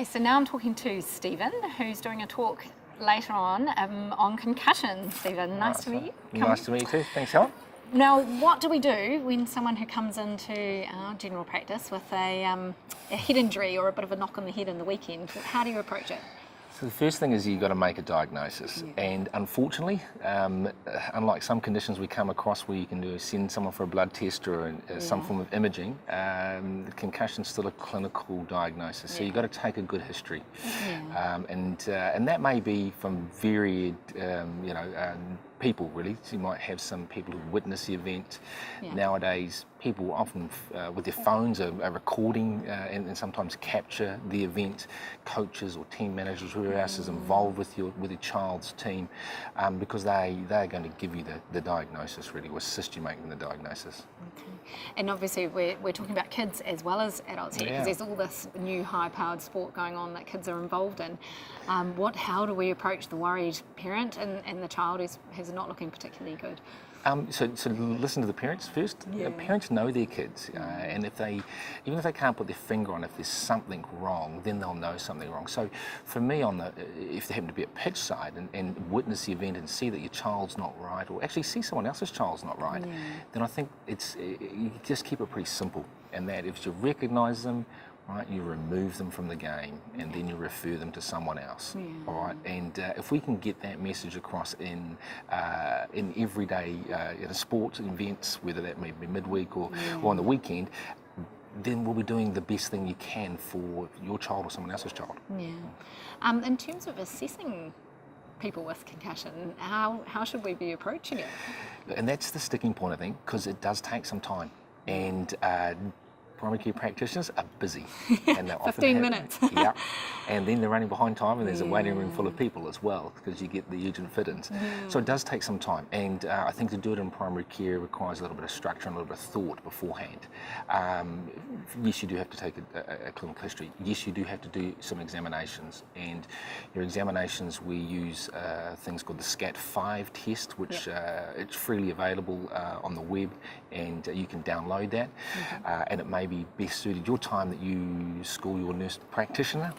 so now I'm talking to Stephen, who's doing a talk later on concussion. Stephen, nice to meet you. Nice to meet you too. Thanks, Helen. Now, what do we do when someone who comes into our general practice with a head injury or a bit of a knock on the head in the weekend? How do you approach it? So the first thing is you've got to make a diagnosis, and unfortunately, unlike some conditions we come across where you can send someone for a blood test or some form of imaging, concussion is still a clinical diagnosis. So you've got to take a good history, and that may be from varied, people really. So you might have some people who witness the event. Nowadays, people often with their phones are recording and sometimes capture the event. Coaches or team managers, whoever else is involved with your child's team, because they're going to give you the diagnosis really, or assist you making the diagnosis. Okay. And obviously we're talking about kids as well as adults here, because there's all this new high-powered sport going on that kids are involved in. How do we approach the worried parent and the child who's not looking particularly good? So listen to the parents first. Parents know their kids, and even if they can't put their finger on if there's something wrong, then they'll know something wrong. So for me, if they happen to be at pitch side and witness the event and see that your child's not right, or actually see someone else's child's not right, then I think you just keep it pretty simple. And that if you recognise them, right, you remove them from the game, and then you refer them to someone else. All right, and if we can get that message across in everyday sports events, whether that may be midweek or on the weekend, then we'll be doing the best thing you can for your child or someone else's child. In terms of assessing people with concussion, how should we be approaching it? And that's the sticking point, I think, because it does take some time, and primary care practitioners are busy, and they're 15 minutes. And then they're running behind time, and there's a waiting room full of people as well, because you get the urgent fit-ins. So it does take some time, and I think to do it in primary care requires a little bit of structure and a little bit of thought beforehand. Yes, you do have to take a clinical history. Yes, you do have to do some examinations, and your examinations, we use things called the SCAT-5 test, which it's freely available on the web, and you can download that, and it may be best suited your time that you school your nurse practitioner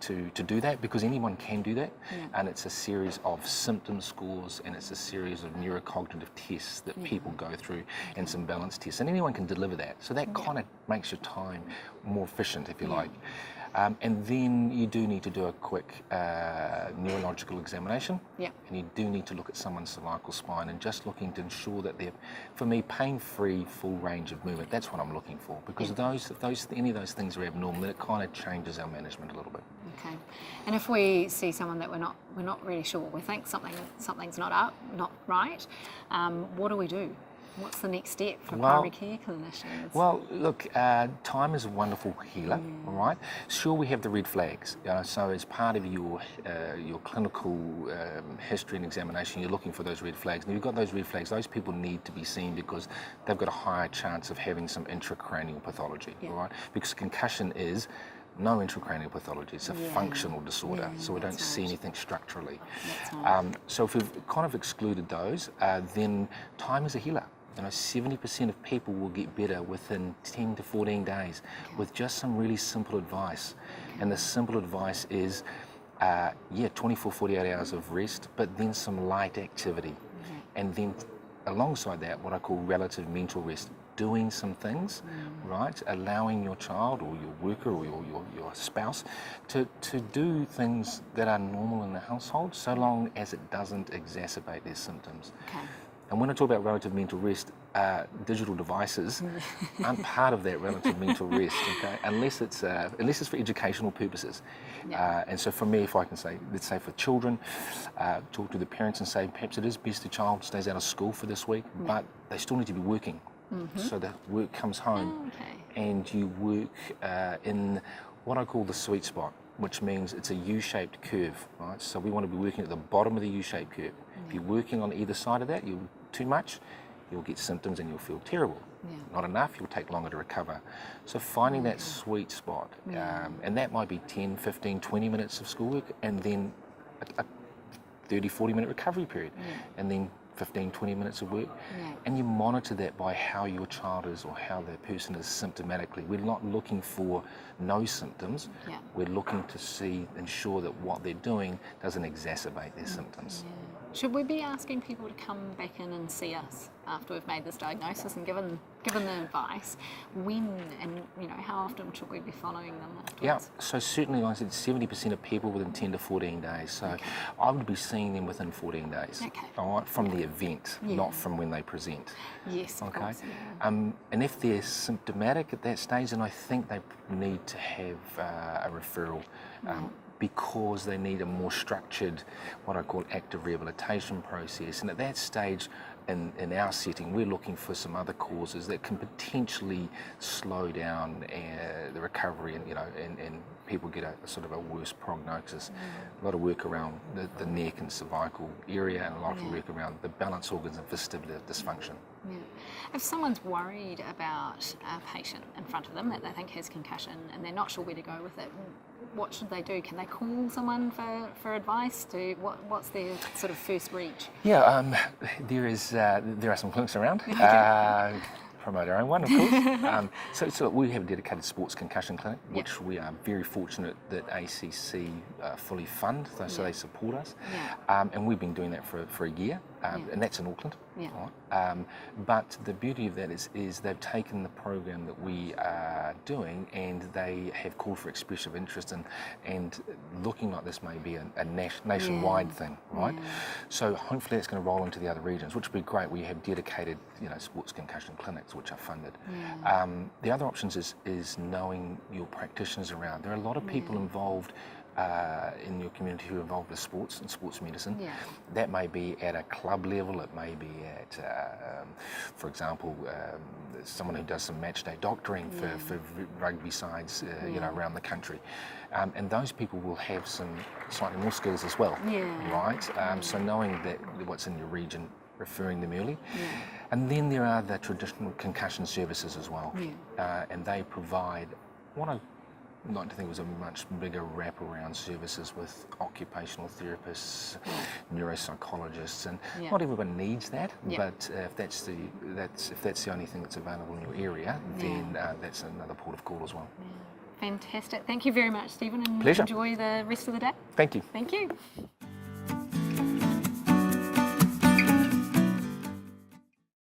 to do that, because anyone can do that, and it's a series of symptom scores, and it's a series of neurocognitive tests that people go through, and some balance tests, and anyone can deliver that. So that kind of makes your time more efficient, if you like. And then you do need to do a quick neurological examination, and you do need to look at someone's cervical spine, and just looking to ensure that they're, for me, pain-free, full range of movement. That's what I'm looking for, because if any of those things are abnormal, then it kind of changes our management a little bit. Okay. And if we see someone that we're not really sure, we think something's not right, what do we do? What's the next step for primary care clinicians? Well, look, time is a wonderful healer, all right? Sure, we have the red flags. So as part of your clinical history and examination, you're looking for those red flags. And if you've got those red flags, those people need to be seen, because they've got a higher chance of having some intracranial pathology, all right? Because concussion is no intracranial pathology, it's a functional disorder, so we don't see anything structurally. So if we've kind of excluded those, then time is a healer. 70% of people will get better within 10 to 14 days with just some really simple advice. And the simple advice is, 24, 48 hours of rest, but then some light activity. And then alongside that, what I call relative mental rest. Doing some things, right? Allowing your child or your worker or your spouse to do things that are normal in the household, so long as it doesn't exacerbate their symptoms. And when I talk about relative mental rest, digital devices aren't part of that relative mental rest, okay? Unless it's for educational purposes. And so for me, if I can say, let's say for children, talk to the parents and say, perhaps it is best the child stays out of school for this week, but they still need to be working. So that work comes home, and you work in what I call the sweet spot, which means it's a U-shaped curve, right? So we want to be working at the bottom of the U-shaped curve. If you're working on either side of that, too much, you'll get symptoms and you'll feel terrible. Not enough, you'll take longer to recover. So finding that sweet spot, and that might be 10, 15, 20 minutes of schoolwork, and then a 30, 40 minute recovery period, and then 15, 20 minutes of work, and you monitor that by how your child is or how the person is symptomatically. We're not looking for no symptoms. We're looking to ensure that what they're doing doesn't exacerbate their symptoms. Should we be asking people to come back in and see us after we've made this diagnosis and given the advice? When and how often should we be following them afterwards? Yeah, so certainly I said 70% of people within 10 to 14 days. So I would be seeing them within 14 days. All right, from the event, not from when they present. Yes, of course. And if they're symptomatic at that stage, then I think they need to have a referral. Because they need a more structured, what I call active rehabilitation process. And at that stage, in our setting, we're looking for some other causes that can potentially slow down the recovery, and people get a sort of a worse prognosis. A lot of work around the neck and cervical area, and a lot of work around the balance organs and vestibular dysfunction. If someone's worried about a patient in front of them that they think has concussion and they're not sure where to go with it, what should they do? Can they call someone for advice? What's their sort of first reach? Yeah, there are some clinics around. Promote our own one, of course. So we have a dedicated sports concussion clinic, which we are very fortunate that ACC fully fund, so they support us. And we've been doing that for a year, and that's in Auckland. But the beauty of that is they've taken the program that we are doing, and they have called for expressive interest, and looking like this may be a nationwide thing, right? So hopefully it's going to roll into the other regions, which would be great. We have dedicated, sports concussion clinics which are funded. The other options is knowing your practitioners around. There are a lot of people involved in your community who are involved with sports and sports medicine. That may be at a club level, it may be at, for example, someone who does some match day doctoring for rugby sides, around the country. And those people will have some slightly more skills as well, right? So knowing that what's in your region, referring them early. And then there are the traditional concussion services as well. And they provide what I like to think was a much bigger wraparound services with occupational therapists, neuropsychologists, and not everyone needs that. But if that's the only thing that's available in your area, then that's another port of call as well. Fantastic. Thank you very much, Stephen, and Pleasure. enjoy the rest of the day. Thank you. Thank you.